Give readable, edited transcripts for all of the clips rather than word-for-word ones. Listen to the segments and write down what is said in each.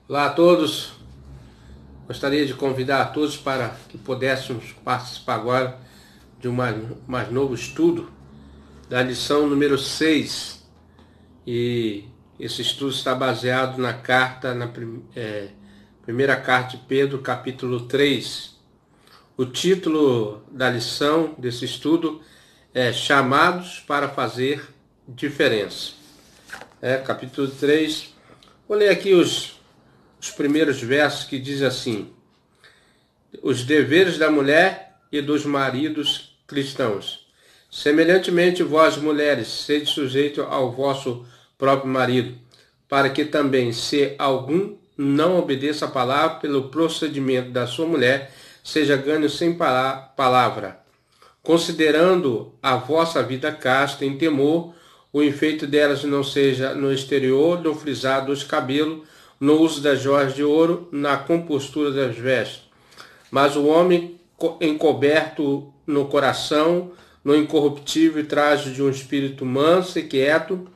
Olá a todos, gostaria de convidar a todos para que pudéssemos participar agora de um mais novo estudo da lição número 6. E esse estudo está baseado na primeira carta de Pedro, capítulo 3. O título da lição desse estudo é Chamados para Fazer Diferença. Capítulo 3. Vou ler aqui os primeiros versos que diz assim: os deveres da mulher e dos maridos cristãos. Semelhantemente, vós, mulheres, sede sujeito ao vosso próprio marido, para que também, se algum não obedeça a palavra, pelo procedimento da sua mulher, seja ganho sem palavra, considerando a vossa vida casta em temor, o enfeite delas não seja no exterior, no frisado dos cabelos, no uso das joias de ouro, na compostura das vestes, mas o homem encoberto no coração, no incorruptível traje de um espírito manso e quieto,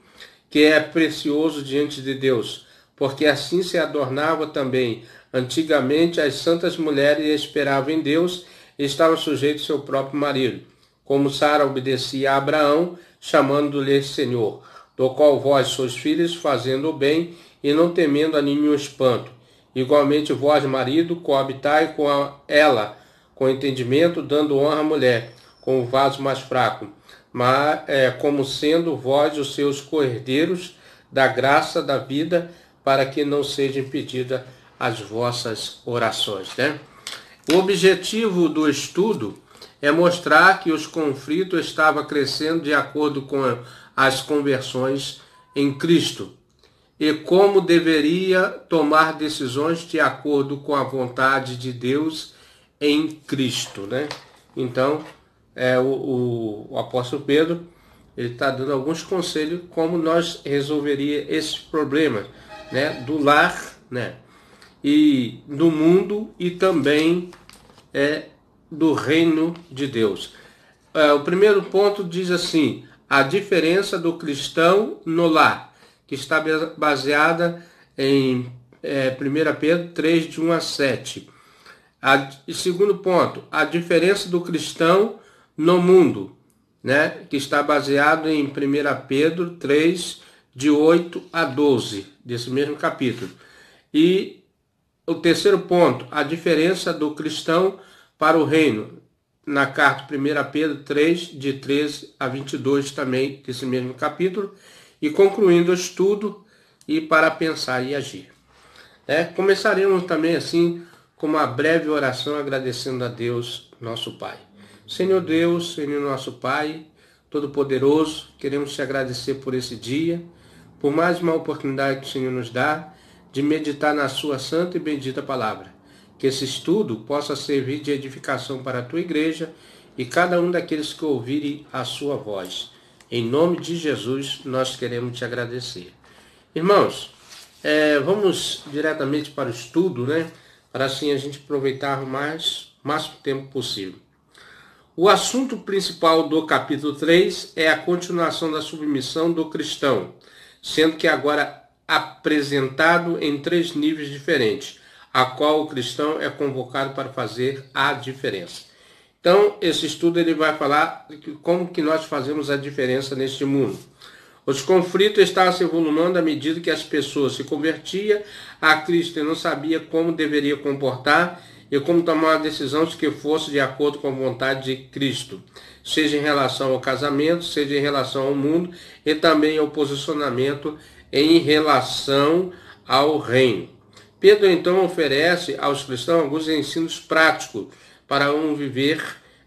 que é precioso diante de Deus, porque assim se adornava também antigamente as santas mulheres e esperavam em Deus e estavam sujeitos ao seu próprio marido, como Sara obedecia a Abraão, chamando-lhe Senhor, do qual vós sois filhos, fazendo o bem e não temendo a nenhum espanto. Igualmente vós, marido, coabitai com ela, com entendimento, dando honra à mulher, com o vaso mais fraco, mas como sendo vós os seus co-herdeiros da graça da vida, para que não seja impedida as vossas orações. O objetivo do estudo é mostrar que os conflitos estavam crescendo de acordo com as conversões em Cristo e como deveria tomar decisões de acordo com a vontade de Deus em Cristo. Então, o apóstolo Pedro ele está dando alguns conselhos como nós resolveria esse problema, do lar, e do mundo e também do reino de Deus. O primeiro ponto diz assim: a diferença do cristão no lar, que está baseada em 1 Pedro 3, de 1 a 7. Segundo ponto, a diferença do cristão no mundo, que está baseado em 1 Pedro 3, de 8 a 12, desse mesmo capítulo. E o terceiro ponto, a diferença do cristão para o reino, na carta 1 Pedro 3, de 13 a 22, também desse mesmo capítulo. E concluindo o estudo, e para pensar e agir. Começaremos também assim com uma breve oração agradecendo a Deus, nosso Pai. Senhor Deus, Senhor nosso Pai, Todo-Poderoso, queremos te agradecer por esse dia, por mais uma oportunidade que o Senhor nos dá de meditar na sua santa e bendita palavra. Que esse estudo possa servir de edificação para a tua igreja e cada um daqueles que ouvirem a sua voz. Em nome de Jesus, nós queremos te agradecer. Irmãos, vamos diretamente para o estudo, para assim a gente aproveitar o máximo tempo possível. O assunto principal do capítulo 3 é a continuação da submissão do cristão, sendo que agora apresentado em 3 níveis diferentes, a qual o cristão é convocado para fazer a diferença. Então, esse estudo ele vai falar de como que nós fazemos a diferença neste mundo. Os conflitos estavam se volumando à medida que as pessoas se convertiam a Cristo e não sabiam como deveria comportar e como tomar uma decisão que fosse de acordo com a vontade de Cristo, seja em relação ao casamento, seja em relação ao mundo e também ao posicionamento em relação ao reino. Pedro então oferece aos cristãos alguns ensinos práticos para um viver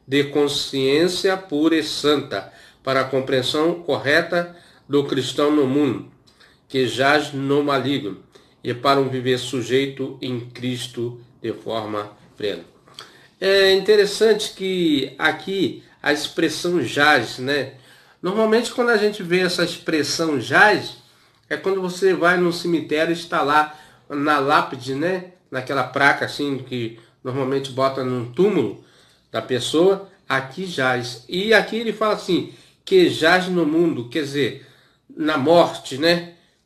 de consciência pura e santa, para a compreensão correta do cristão no mundo, que jaz no maligno, e para um viver sujeito em Cristo de forma plena. É interessante que aqui a expressão jaz, Normalmente quando a gente vê essa expressão jaz, é quando você vai no cemitério e está lá na lápide, Naquela placa assim que normalmente bota num túmulo da pessoa, aqui jaz. E aqui ele fala assim, que jaz no mundo, quer dizer, na morte,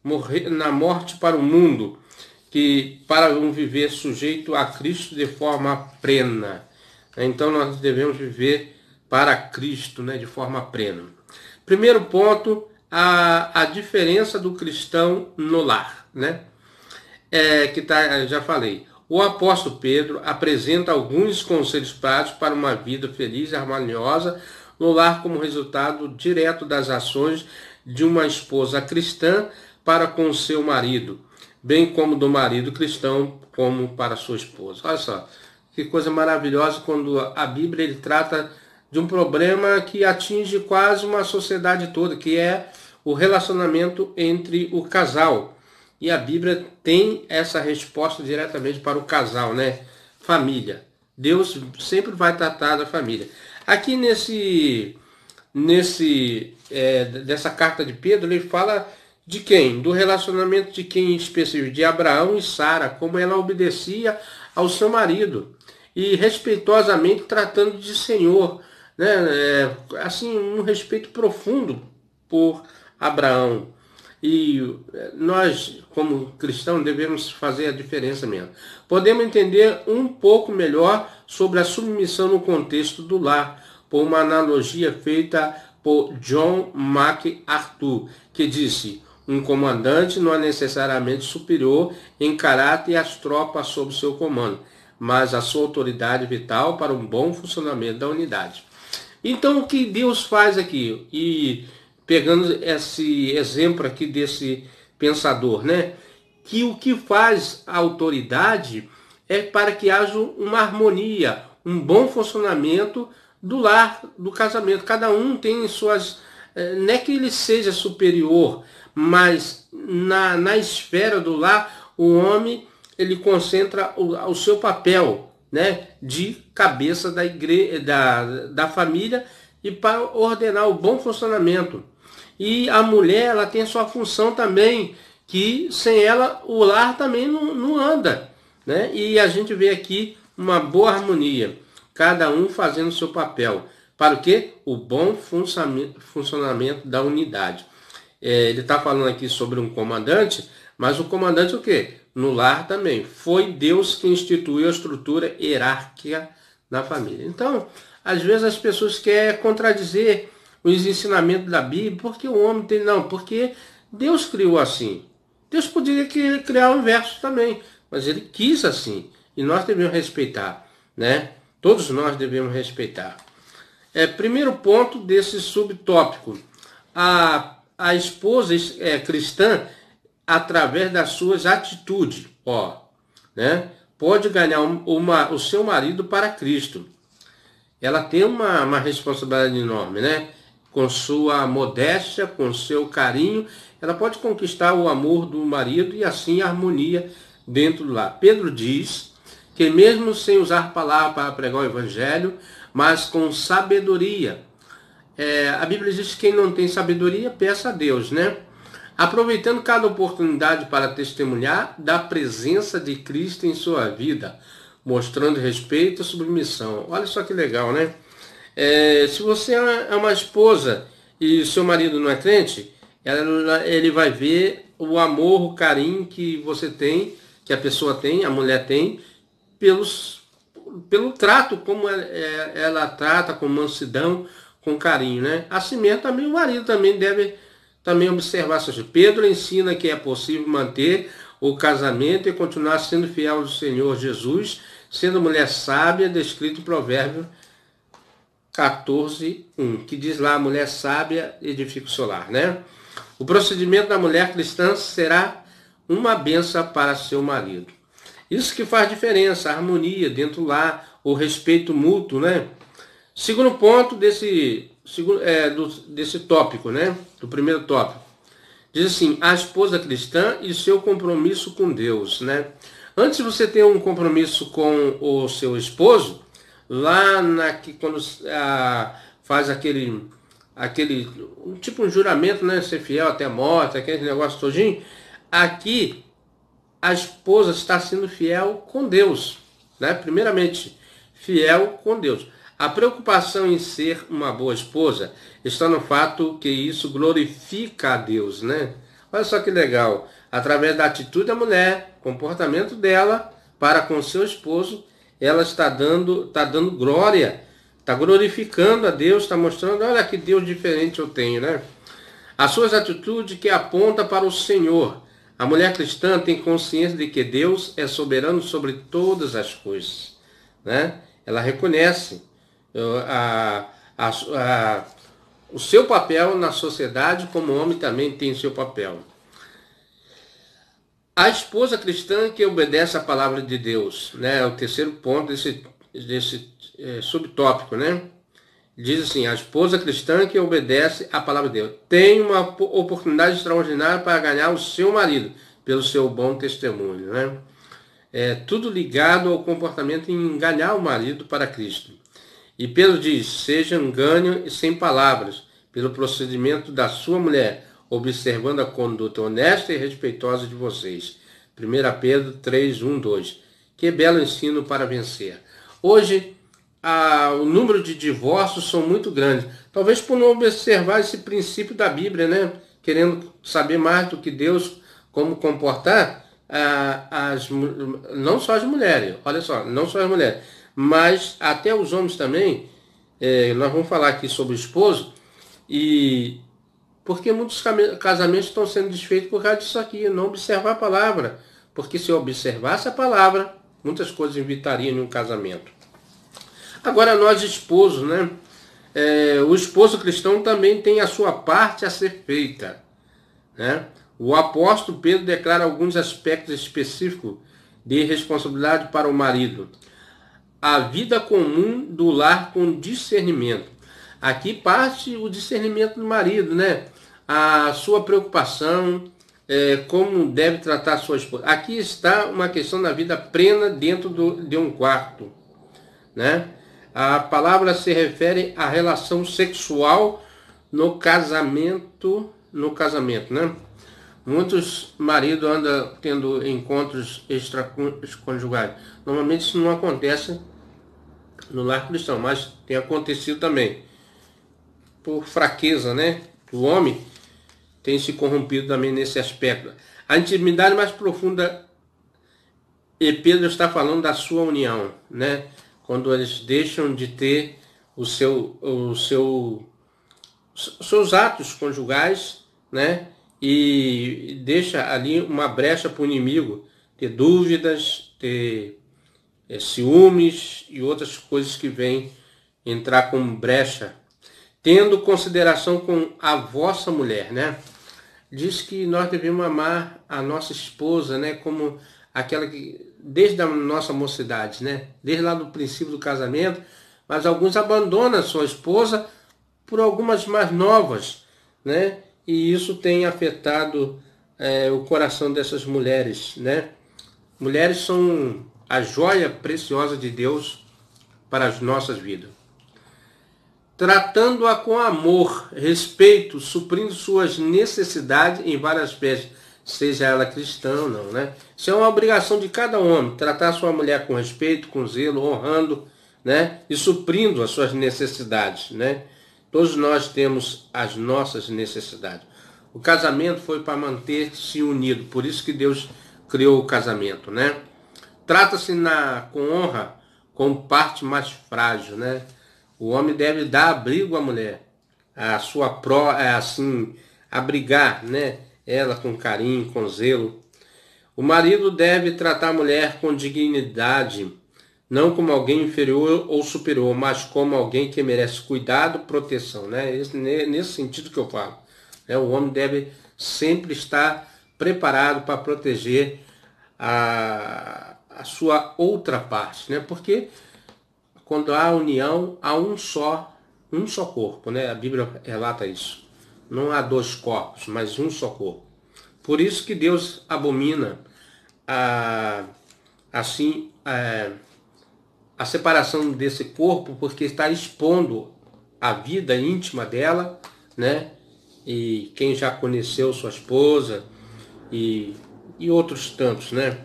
Morrer na morte para o mundo, que para um viver sujeito a Cristo de forma plena. Então nós devemos viver para Cristo, né, de forma plena. Primeiro ponto, a diferença do cristão no lar, né? Já falei. O apóstolo Pedro apresenta alguns conselhos práticos para uma vida feliz e harmoniosa no lar como resultado direto das ações de uma esposa cristã para com seu marido, bem como do marido cristão como para sua esposa. Olha só, que coisa maravilhosa quando a Bíblia ele trata de um problema que atinge quase uma sociedade toda, que é o relacionamento entre o casal. E a Bíblia tem essa resposta diretamente para o casal, né? Família. Deus sempre vai tratar da família. Aqui dessa carta de Pedro, ele fala de quem? Do relacionamento de quem específico? De Abraão e Sara, como ela obedecia ao seu marido. E respeitosamente tratando de Senhor, né? Assim, um respeito profundo por Abraão. E nós, como cristãos, devemos fazer a diferença mesmo. Podemos entender um pouco melhor sobre a submissão no contexto do lar, por uma analogia feita por John MacArthur, que disse: um comandante não é necessariamente superior em caráter às tropas sob seu comando, mas a sua autoridade vital para um bom funcionamento da unidade. Então, o que Deus faz aqui? E pegando esse exemplo aqui desse pensador, né? Que o que faz a autoridade é para que haja uma harmonia, um bom funcionamento do lar, do casamento. Cada um tem suas... Não é que ele seja superior, mas na esfera do lar, o homem ele concentra o seu papel, né? De cabeça da igreja, da família, e para ordenar o bom funcionamento. E a mulher, ela tem a sua função também, que sem ela o lar também não anda, né? E a gente vê aqui uma boa harmonia, cada um fazendo o seu papel. Para o quê? O bom funcionamento da unidade. Ele está falando aqui sobre um comandante, mas o comandante o quê? No lar também. Foi Deus que instituiu a estrutura hierárquica da família. Então, às vezes as pessoas querem contradizer os ensinamentos da Bíblia, porque o homem tem... Não, porque Deus criou assim. Deus poderia criar o inverso também, mas ele quis assim. E nós devemos respeitar, né? Todos nós devemos respeitar. Primeiro ponto desse subtópico. A esposa cristã, através das suas atitudes, né? Pode ganhar o seu marido para Cristo. Ela tem uma responsabilidade enorme, né? Com sua modéstia, com seu carinho, ela pode conquistar o amor do marido e assim a harmonia dentro do lar. Pedro diz que mesmo sem usar palavras para pregar o evangelho, mas com sabedoria. A Bíblia diz que quem não tem sabedoria, peça a Deus, né? Aproveitando cada oportunidade para testemunhar da presença de Cristo em sua vida, mostrando respeito e submissão. Olha só que legal, né? Se você é uma esposa e seu marido não é crente, ele vai ver o amor, o carinho que você tem, que a pessoa tem, a mulher tem, pelo trato, como ela trata, com mansidão, com carinho, né? Assim mesmo, também o marido também deve observar isso. Pedro ensina que é possível manter o casamento e continuar sendo fiel ao Senhor Jesus, sendo mulher sábia, descrito em Provérbios 14:1, que diz lá: a mulher sábia edifica o seu lar, né? O procedimento da mulher cristã será uma bênção para seu marido. Isso que faz diferença, a harmonia dentro do lar, o respeito mútuo, né? Segundo ponto desse tópico, né? Do primeiro tópico. Diz assim: a esposa cristã e seu compromisso com Deus, né? Antes de você ter um compromisso com o seu esposo, quando faz aquele tipo um juramento, né? Ser fiel até a morte, aquele negócio todinho. Aqui, a esposa está sendo fiel com Deus, né? Primeiramente, fiel com Deus. A preocupação em ser uma boa esposa está no fato que isso glorifica a Deus, né? Olha só que legal. Através da atitude da mulher, comportamento dela para com seu esposo, ela está dando glória, está glorificando a Deus, está mostrando, olha que Deus diferente eu tenho, né? As suas atitudes que apontam para o Senhor. A mulher cristã tem consciência de que Deus é soberano sobre todas as coisas, né? Ela reconhece o seu papel na sociedade, como o homem também tem seu papel. A esposa cristã que obedece à palavra de Deus, né? É o terceiro ponto desse subtópico, né? Diz assim, a esposa cristã que obedece à palavra de Deus tem uma oportunidade extraordinária para ganhar o seu marido, pelo seu bom testemunho, né? É tudo ligado ao comportamento em ganhar o marido para Cristo. E Pedro diz, seja um ganho sem palavras, pelo procedimento da sua mulher, observando a conduta honesta e respeitosa de vocês. 1 Pedro 3, 1, 2. Que belo ensino para vencer. Hoje, o número de divórcios são muito grandes. Talvez por não observar esse princípio da Bíblia, né? Querendo saber mais do que Deus, como comportar, não só as mulheres, olha só, não só as mulheres, mas até os homens também. Nós vamos falar aqui sobre o esposo, e porque muitos casamentos estão sendo desfeitos por causa disso aqui, não observar a palavra. Porque se eu observasse a palavra, muitas coisas evitariam em um casamento. Agora nós esposos, né? O esposo cristão também tem a sua parte a ser feita, né? O apóstolo Pedro declara alguns aspectos específicos de responsabilidade para o marido. A vida comum do lar com discernimento. Aqui parte o discernimento do marido, né? A sua preocupação, como deve tratar a sua esposa. Aqui está uma questão da vida plena dentro de um quarto, né? A palavra se refere à relação sexual no casamento, né? Muitos maridos andam tendo encontros extraconjugais. Normalmente isso não acontece no lar cristão, mas tem acontecido também. Por fraqueza, né? O homem tem se corrompido também nesse aspecto. A intimidade mais profunda, e Pedro está falando da sua união, né? Quando eles deixam de ter seus atos conjugais, né? E deixa ali uma brecha para o inimigo ter dúvidas, ter ciúmes e outras coisas que vêm entrar como brecha, tendo consideração com a vossa mulher, né? Diz que nós devemos amar a nossa esposa, né? Como aquela que, desde a nossa mocidade, né? Desde lá do princípio do casamento, mas alguns abandonam a sua esposa por algumas mais novas, né? E isso tem afetado o coração dessas mulheres, né? Mulheres são a joia preciosa de Deus para as nossas vidas. Tratando-a com amor, respeito, suprindo suas necessidades em várias espécies, seja ela cristã ou não, né? Isso é uma obrigação de cada homem, tratar sua mulher com respeito, com zelo, honrando, né? E suprindo as suas necessidades, né? Todos nós temos as nossas necessidades. O casamento foi para manter-se unido, por isso que Deus criou o casamento, né? Trata-se com honra, com parte mais frágil, né? O homem deve dar abrigo à mulher, abrigar, né? Ela com carinho, com zelo. O marido deve tratar a mulher com dignidade, não como alguém inferior ou superior, mas como alguém que merece cuidado, proteção, né? Nesse sentido que eu falo. O homem deve sempre estar preparado para proteger a sua outra parte, né? Porque quando há união, há um só corpo, né? A Bíblia relata isso. Não há dois corpos, mas um só corpo. Por isso que Deus abomina a separação desse corpo, porque está expondo a vida íntima dela, né? E quem já conheceu sua esposa e outros tantos, né?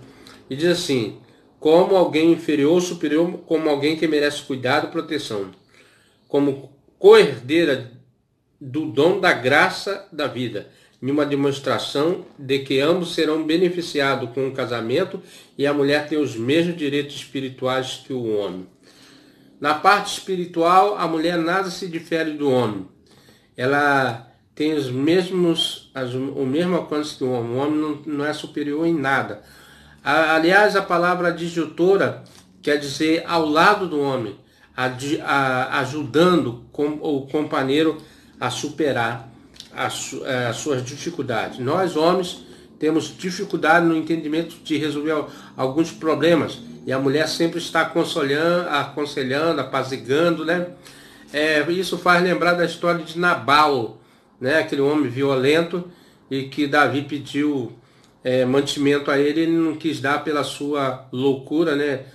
E diz assim, como alguém inferior ou superior, como alguém que merece cuidado e proteção, como co-herdeira do dom da graça da vida, em uma demonstração de que ambos serão beneficiados com o casamento e a mulher tem os mesmos direitos espirituais que o homem. Na parte espiritual, a mulher nada se difere do homem. Ela tem o mesmo alcance que o homem. O homem não é superior em nada. Aliás, a palavra disjuntora quer dizer ao lado do homem, ajudando o companheiro a superar as suas dificuldades. Nós, homens, temos dificuldade no entendimento de resolver alguns problemas. E a mulher sempre está aconselhando, apaziguando, né? Isso faz lembrar da história de Nabal, né? Aquele homem violento e que Davi pediu mantimento a ele, ele não quis dar pela sua loucura, né?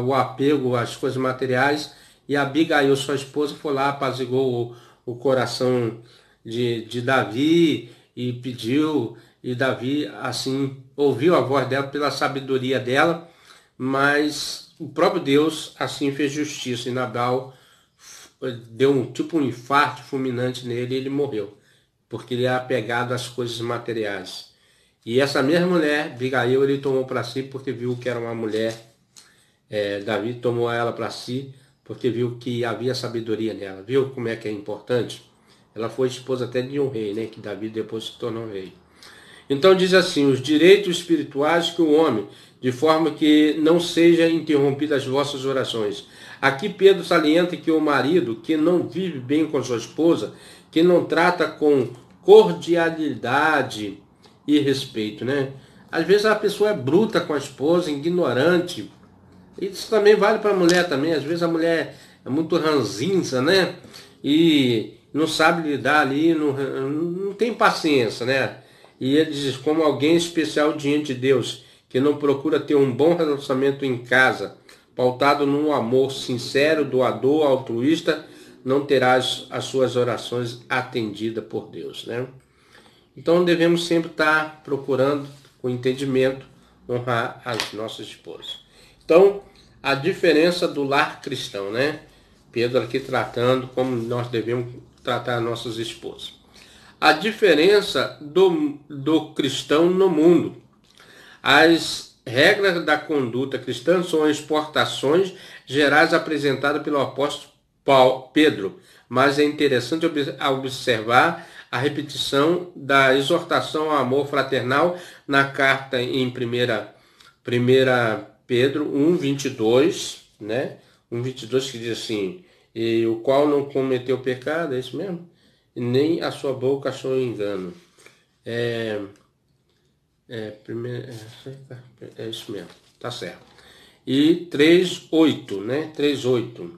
O apego às coisas materiais. E Abigail, sua esposa, foi lá, apazigou o coração de Davi e pediu, e Davi assim ouviu a voz dela pela sabedoria dela, mas o próprio Deus assim fez justiça e Nabal deu um infarto fulminante nele e ele morreu, porque ele é apegado às coisas materiais. E essa mesma mulher, Abigail, ele tomou para si porque viu que era uma mulher, Davi tomou ela para si porque viu que havia sabedoria nela, viu como é que é importante? Ela foi esposa até de um rei, né? Que Davi depois se tornou rei. Então diz assim, os direitos espirituais que o homem, de forma que não seja interrompidas as vossas orações. Aqui Pedro salienta que o marido que não vive bem com sua esposa, que não trata com cordialidade e respeito, né? Às vezes a pessoa é bruta com a esposa, ignorante. Isso também vale para a mulher também. Às vezes a mulher é muito ranzinza, né? E não sabe lidar ali, não tem paciência, né? E ele diz, como alguém especial diante de Deus, que não procura ter um bom relacionamento em casa, pautado num amor sincero, doador, altruísta, não terás as suas orações atendidas por Deus, né? Então devemos sempre estar procurando, com entendimento, honrar as nossas esposas. Então, a diferença do lar cristão, né? Pedro aqui tratando como nós devemos tratar nossas esposas. A diferença do cristão no mundo. As regras da conduta cristã são exportações gerais apresentadas pelo apóstolo Pedro, mas é interessante observar a repetição da exortação ao amor fraternal na carta em 1 Pedro 1:22, né? 1:22 que diz assim, e o qual não cometeu pecado, é isso mesmo? Nem a sua boca achou engano. É isso mesmo, tá certo. E 3:8, né? 3:8.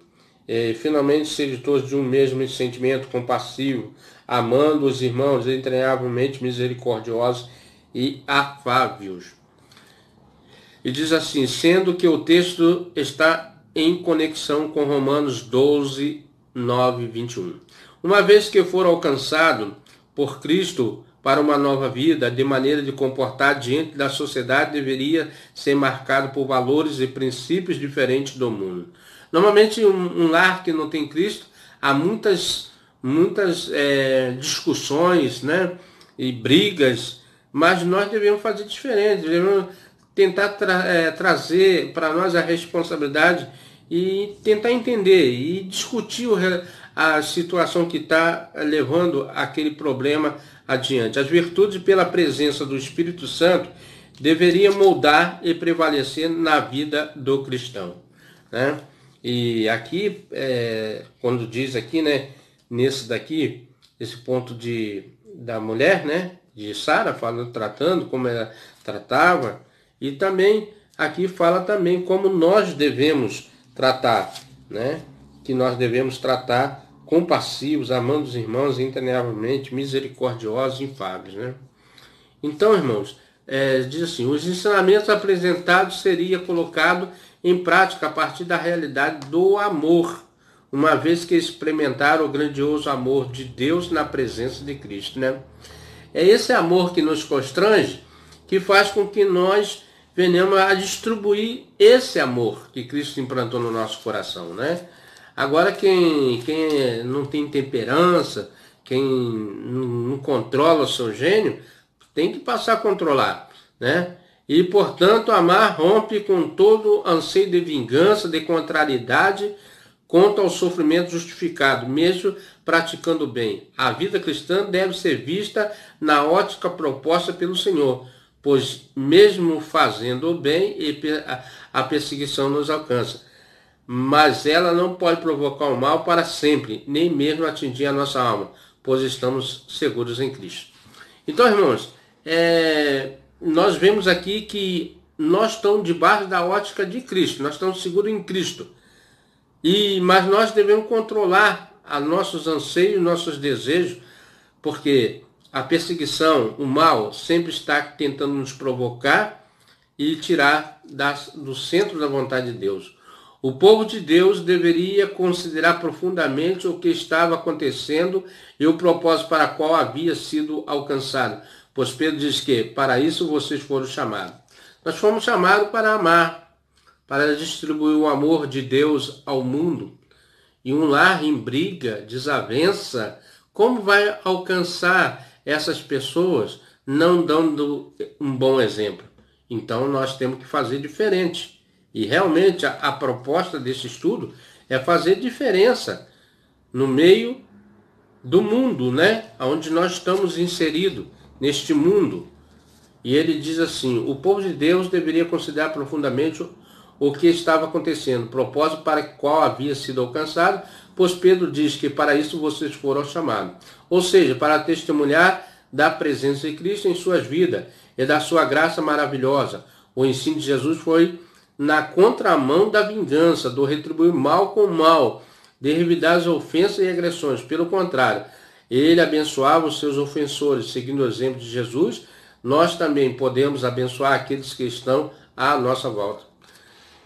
Finalmente, sede todos de um mesmo sentimento compassivo, amando os irmãos, entranhavelmente misericordiosos e afáveis. E diz assim, sendo que o texto está em conexão com Romanos 12:9-21. Uma vez que for alcançado por Cristo para uma nova vida, de maneira de comportar diante da sociedade deveria ser marcado por valores e princípios diferentes do mundo. Normalmente, um lar que não tem Cristo, há muitas discussões, né, e brigas, mas nós devemos fazer diferente, devemos tentar trazer para nós a responsabilidade e tentar entender e discutir a situação que está levando aquele problema adiante. As virtudes pela presença do Espírito Santo deveriam moldar e prevalecer na vida do cristão, né? E aqui, quando diz aqui, né, nesse daqui, esse ponto da mulher, né, de Sara, tratando como ela tratava, e também aqui fala também como nós devemos tratar, né? Que nós devemos tratar compassivos, amando os irmãos, internavelmente, misericordiosos e afáveis, né? Então, irmãos, diz assim, os ensinamentos apresentados seria colocado em prática a partir da realidade do amor, uma vez que experimentaram o grandioso amor de Deus na presença de Cristo, né? É esse amor que nos constrange, que faz com que nós venhamos a distribuir esse amor que Cristo implantou no nosso coração, né? Agora, quem não tem temperança, quem não controla o seu gênio, tem que passar a controlar, né? E, portanto, amar rompe com todo anseio de vingança, de contrariedade, quanto ao sofrimento justificado, mesmo praticando o bem. A vida cristã deve ser vista na ótica proposta pelo Senhor, pois mesmo fazendo o bem, a perseguição nos alcança. Mas ela não pode provocar o mal para sempre, nem mesmo atingir a nossa alma, pois estamos seguros em Cristo. Então, irmãos, nós vemos aqui que nós estamos debaixo da ótica de Cristo, nós estamos seguros em Cristo. Mas nós devemos controlar nossos anseios, nossos desejos, porque a perseguição, o mal, sempre está tentando nos provocar e tirar do centro da vontade de Deus. O povo de Deus deveria considerar profundamente o que estava acontecendo e o propósito para o qual havia sido alcançado. Pois Pedro diz que para isso vocês foram chamados. Nós fomos chamados para amar, para distribuir o amor de Deus ao mundo. E um lar em briga, desavença, como vai alcançar essas pessoas não dando um bom exemplo? Então nós temos que fazer diferente. E realmente a proposta desse estudo é fazer diferença no meio do mundo, né? Onde nós estamos inseridos, neste mundo. E ele diz assim, o povo de Deus deveria considerar profundamente o que estava acontecendo, o propósito para o qual havia sido alcançado, pois Pedro diz que para isso vocês foram chamados. Ou seja, para testemunhar da presença de Cristo em suas vidas e da sua graça maravilhosa. O ensino de Jesus foi na contramão da vingança, do retribuir mal com mal, de revidar as ofensas e agressões. Pelo contrário, ele abençoava os seus ofensores. Seguindo o exemplo de Jesus, nós também podemos abençoar aqueles que estão à nossa volta.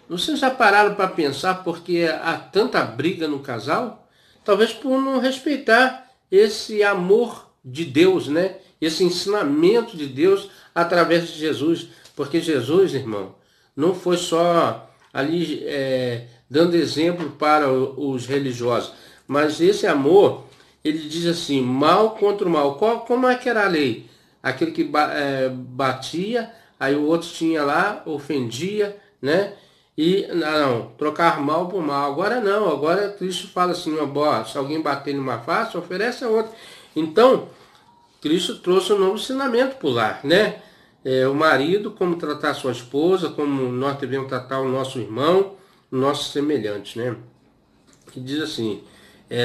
Vocês já pararam para pensar porque há tanta briga no casal? Talvez por não respeitar esse amor de Deus, né? Esse ensinamento de Deus através de Jesus. Porque Jesus, irmão, não foi só ali dando exemplo para os religiosos, mas esse amor, ele diz assim, mal contra o mal. Como é que era a lei? Aquele que batia, aí o outro tinha lá, ofendia, né? E não, trocar mal por mal. Agora não, agora Cristo fala assim, se alguém bater numa face, oferece a outra. Então, Cristo trouxe um novo ensinamento para o lar, né? O marido, como tratar sua esposa, como nós devemos tratar o nosso irmão, nossos semelhantes, né? Que diz assim,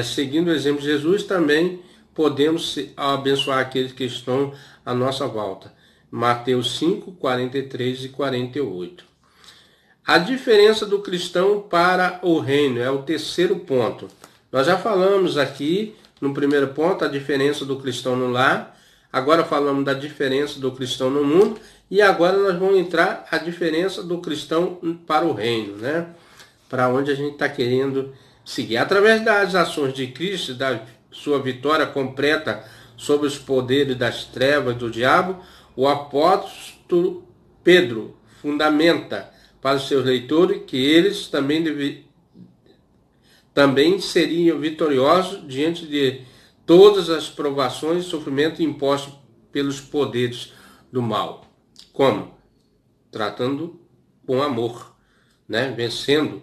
seguindo o exemplo de Jesus, também podemos abençoar aqueles que estão à nossa volta. Mateus 5, 43 e 48. A diferença do cristão para o reino é o terceiro ponto. Nós já falamos aqui, no primeiro ponto, a diferença do cristão no lar. Agora falamos da diferença do cristão no mundo. E agora nós vamos entrar a diferença do cristão para o reino, né? Para onde a gente está querendo seguir. Através das ações de Cristo, da sua vitória completa sobre os poderes das trevas do diabo, o apóstolo Pedro fundamenta para os seus leitores que eles também seriam vitoriosos diante de todas as provações e sofrimentos impostos pelos poderes do mal. Como? Tratando com amor, né? Vencendo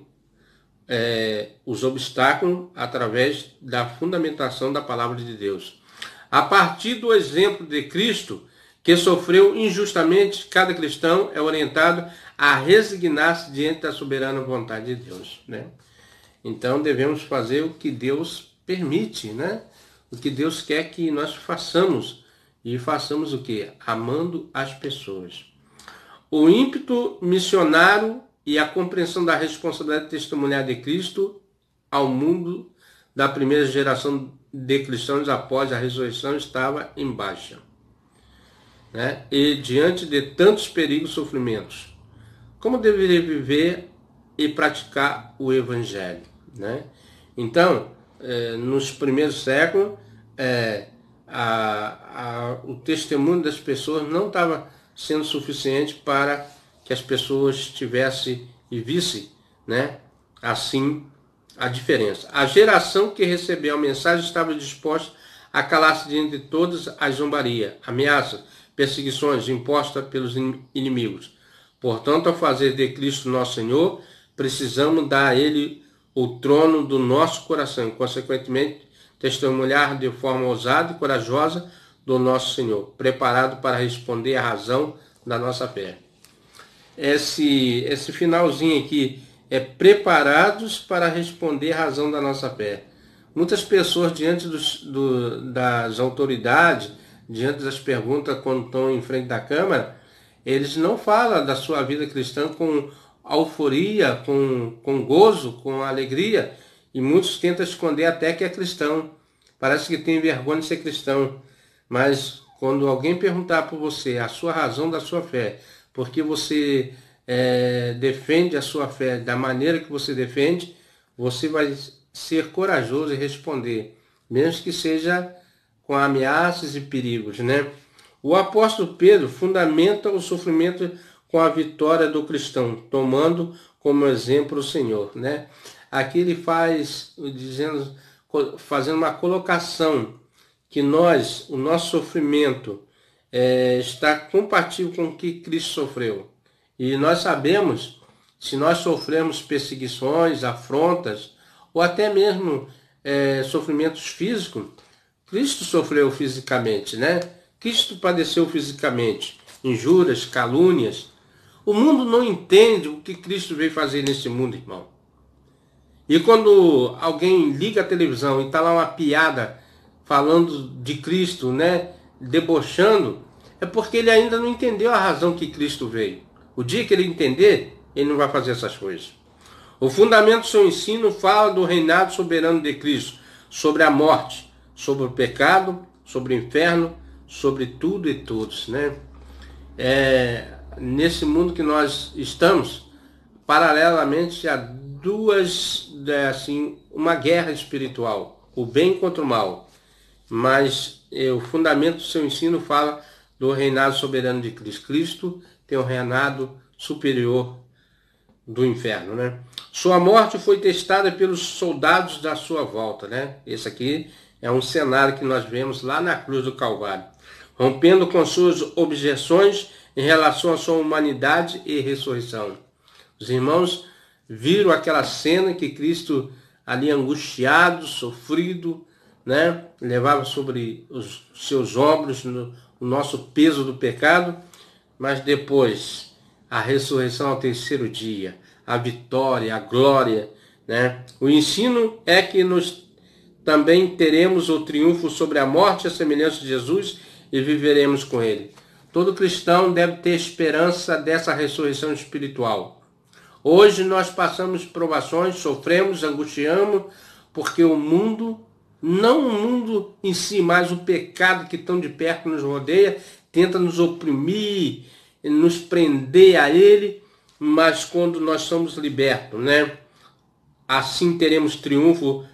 os obstáculos através da fundamentação da palavra de Deus. A partir do exemplo de Cristo, que sofreu injustamente, cada cristão é orientado a resignar-se diante da soberana vontade de Deus, né? Então devemos fazer o que Deus permite, né? O que Deus quer que nós façamos. E façamos o quê? Amando as pessoas. O ímpeto missionário e a compreensão da responsabilidade testemunhar de Cristo ao mundo da primeira geração de cristãos após a ressurreição estava em baixa, né? E diante de tantos perigos e sofrimentos, como deveria viver e praticar o Evangelho, né? Então, nos primeiros séculos, o testemunho das pessoas não estava sendo suficiente para que as pessoas tivessem e vissem, né, assim a diferença. A geração que recebeu a mensagem estava disposta a calar-se diante de todas as zombaria, ameaças, perseguições impostas pelos inimigos. Portanto, ao fazer de Cristo nosso Senhor, precisamos dar a Ele o trono do nosso coração e, consequentemente, testemunhar de forma ousada e corajosa do nosso Senhor, preparado para responder à razão da nossa fé. Esse finalzinho aqui é preparados para responder à razão da nossa fé. Muitas pessoas, diante das autoridades, diante das perguntas quando estão em frente da Câmara, eles não falam da sua vida cristã com euforia, com gozo, com alegria, e muitos tentam esconder até que é cristão. Parece que tem vergonha de ser cristão. Mas quando alguém perguntar por você a sua razão da sua fé, porque você defende a sua fé da maneira que você defende, você vai ser corajoso e responder, mesmo que seja com ameaças e perigos, né? O apóstolo Pedro fundamenta o sofrimento com a vitória do cristão, tomando como exemplo o Senhor, né? Aqui ele fazendo uma colocação que o nosso sofrimento está compatível com o que Cristo sofreu. E nós sabemos, se nós sofremos perseguições, afrontas, ou até mesmo sofrimentos físicos, Cristo sofreu fisicamente, né? Cristo padeceu fisicamente, injúrias, calúnias. O mundo não entende o que Cristo veio fazer nesse mundo, irmão. E quando alguém liga a televisão e está lá uma piada falando de Cristo, né, debochando, é porque ele ainda não entendeu a razão que Cristo veio. O dia que ele entender, ele não vai fazer essas coisas. O fundamento do seu ensino fala do reinado soberano de Cristo, sobre a morte, sobre o pecado, sobre o inferno, sobre tudo e todos, né? Nesse mundo que nós estamos, paralelamente a uma guerra espiritual, o bem contra o mal. Mas o fundamento do seu ensino fala do reinado soberano de Cristo. Cristo tem um reinado superior do inferno, né? Sua morte foi testada pelos soldados da sua volta, né? Esse aqui é um cenário que nós vemos lá na cruz do Calvário, rompendo com suas objeções em relação à sua humanidade e ressurreição. Os irmãos viram aquela cena que Cristo ali angustiado, sofrido, né? Levava sobre os seus ombros o nosso peso do pecado, mas depois a ressurreição ao terceiro dia, a vitória, a glória, né? O ensino é que nós também teremos o triunfo sobre a morte, a semelhança de Jesus, e viveremos com ele. Todo cristão deve ter esperança dessa ressurreição espiritual. Hoje nós passamos provações, sofremos, angustiamos, porque o mundo, não o mundo em si, mas o pecado que tão de perto nos rodeia, tenta nos oprimir, nos prender a ele, mas quando nós somos libertos, né? Assim teremos triunfo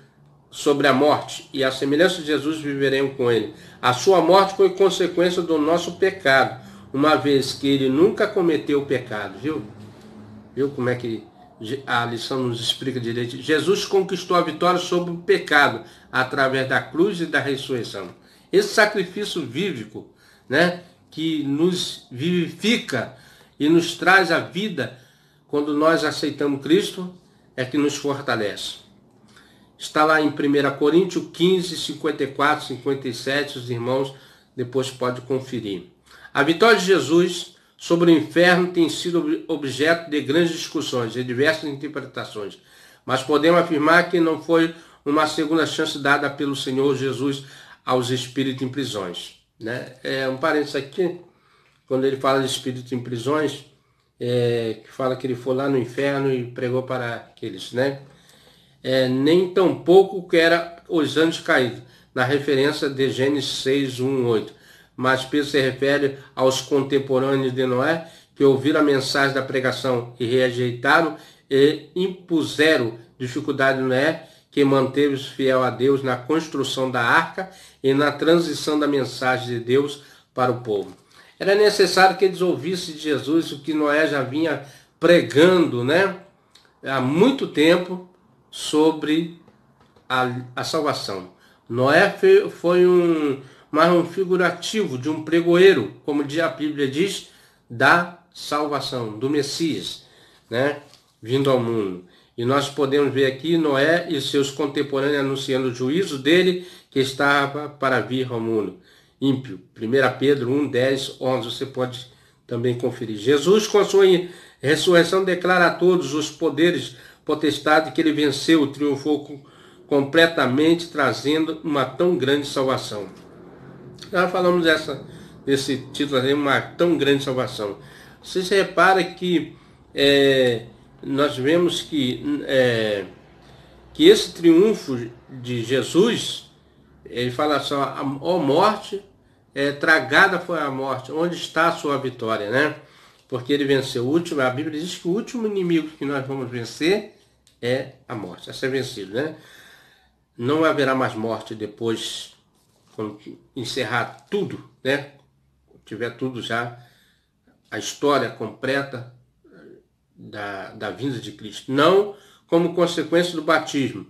sobre a morte, e a semelhança de Jesus viveremos com ele. A sua morte foi consequência do nosso pecado, uma vez que ele nunca cometeu o pecado, viu? Viu como é que a lição nos explica direito? Jesus conquistou a vitória sobre o pecado através da cruz e da ressurreição. Esse sacrifício vívico, né, que nos vivifica e nos traz a vida quando nós aceitamos Cristo, é que nos fortalece. Está lá em 1 Coríntios 15, 54, 57, os irmãos depois podem conferir. A vitória de Jesus sobre o inferno tem sido objeto de grandes discussões e diversas interpretações, mas podemos afirmar que não foi uma segunda chance dada pelo Senhor Jesus aos espíritos em prisões, né? Um parênteses aqui, quando ele fala de espíritos em prisões, que fala que ele foi lá no inferno e pregou para aqueles, né? Nem tão pouco que era os anjos caídos, na referência de Gênesis 6, 1, 8. Mas Pedro se refere aos contemporâneos de Noé, que ouviram a mensagem da pregação e rejeitaram e impuseram dificuldade em Noé, que manteve-se fiel a Deus na construção da arca e na transição da mensagem de Deus para o povo. Era necessário que eles ouvissem de Jesus o que Noé já vinha pregando, né, há muito tempo, sobre a salvação. Noé foi mais um figurativo de um pregoeiro, como a Bíblia diz, da salvação, do Messias, né, vindo ao mundo. E nós podemos ver aqui Noé e seus contemporâneos anunciando o juízo dele que estava para vir ao mundo ímpio. 1 Pedro 1, 10, 11, você pode também conferir. Jesus, com a sua ressurreição, declara a todos os poderes, potestade que ele venceu, triunfou completamente, trazendo uma tão grande salvação. Já falamos desse título aí, uma tão grande salvação. Você se repara que nós vemos que esse triunfo de Jesus, ele fala assim, ó morte, tragada foi a morte, onde está a sua vitória, né? Porque ele venceu o último, a Bíblia diz que o último inimigo que nós vamos vencer é a morte, essa é vencido, né? Não haverá mais morte depois, quando encerrar tudo, né? Tiver tudo já, a história completa da vinda de Cristo. Não como consequência do batismo.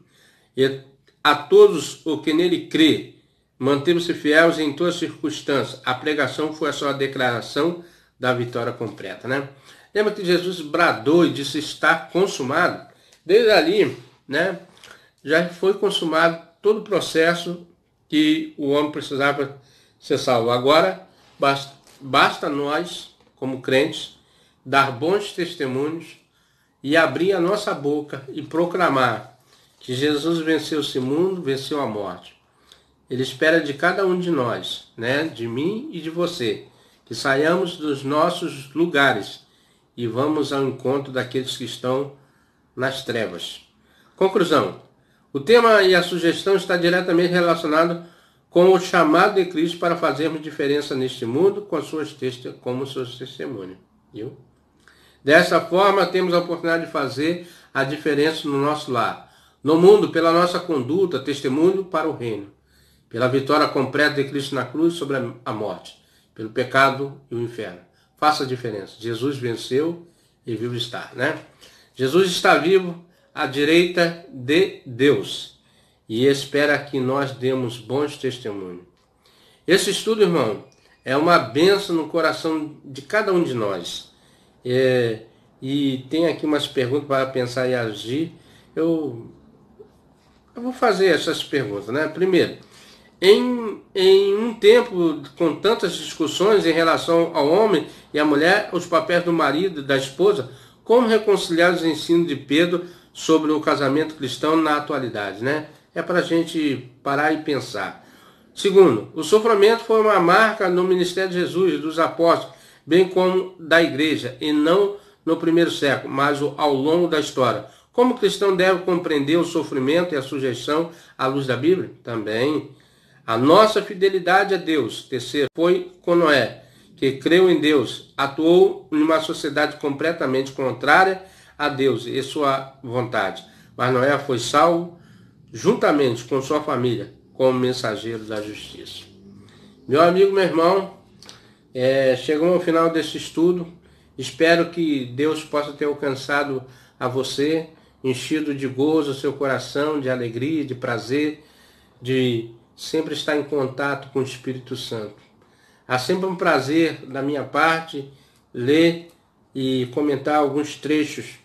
E a todos o que nele crê, manteve-se fiéis em todas as circunstâncias. A pregação foi a sua declaração da vitória completa, né? Lembra que Jesus bradou e disse, está consumado? Desde ali, né, já foi consumado todo o processo que o homem precisava ser salvo. Agora, basta nós, como crentes, dar bons testemunhos e abrir a nossa boca e proclamar que Jesus venceu esse mundo, venceu a morte. Ele espera de cada um de nós, né, de mim e de você, que saiamos dos nossos lugares e vamos ao encontro daqueles que estão nas trevas. Conclusão. O tema e a sugestão está diretamente relacionado com o chamado de Cristo para fazermos diferença neste mundo como seus testemunhos. Viu? Dessa forma, temos a oportunidade de fazer a diferença no nosso lar, no mundo, pela nossa conduta, testemunho para o reino, pela vitória completa de Cristo na cruz sobre a morte, pelo pecado e o inferno. Faça a diferença. Jesus venceu e vivo está, né? Jesus está vivo à direita de Deus e espera que nós demos bons testemunhos. Esse estudo, irmão, é uma bênção no coração de cada um de nós. E tem aqui umas perguntas para pensar e agir. Eu vou fazer essas perguntas, né? Primeiro, em um tempo com tantas discussões em relação ao homem e à mulher, os papéis do marido e da esposa, como reconciliar os ensinos de Pedro sobre o casamento cristão na atualidade, né? É para a gente parar e pensar. Segundo, o sofrimento foi uma marca no ministério de Jesus e dos apóstolos, bem como da igreja, e não no primeiro século, mas ao longo da história. Como o cristão deve compreender o sofrimento e a sujeição à luz da Bíblia? Também. A nossa fidelidade a Deus, terceiro, foi com Noé, que creu em Deus, atuou em uma sociedade completamente contrária a Deus e sua vontade. Mas Noé foi salvo juntamente com sua família, como mensageiro da justiça. Meu amigo, meu irmão, chegamos ao final desse estudo. Espero que Deus possa ter alcançado a você, enchido de gozo o seu coração, de alegria, de prazer, de sempre estar em contato com o Espírito Santo. Há sempre um prazer da minha parte ler e comentar alguns trechos.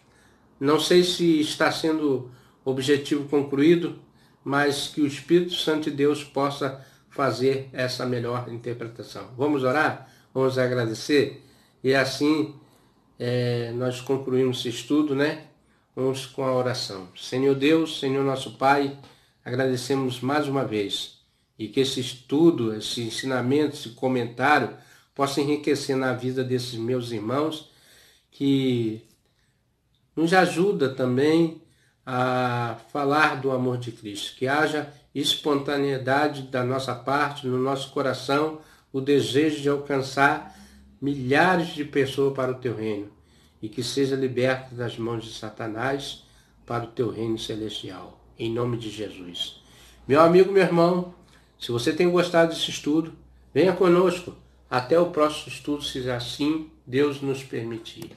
Não sei se está sendo objetivo concluído, mas que o Espírito Santo de Deus possa fazer essa melhor interpretação. Vamos orar? Vamos agradecer? E assim nós concluímos esse estudo, né? Vamos com a oração. Senhor Deus, Senhor nosso Pai, agradecemos mais uma vez. E que esse estudo, esse ensinamento, esse comentário possa enriquecer na vida desses meus irmãos, que nos ajuda também a falar do amor de Cristo. Que haja espontaneidade da nossa parte, no nosso coração, o desejo de alcançar milhares de pessoas para o teu reino. E que seja liberto das mãos de Satanás para o teu reino celestial. Em nome de Jesus. Meu amigo, meu irmão, se você tem gostado desse estudo, venha conosco. Até o próximo estudo, se assim Deus nos permitir.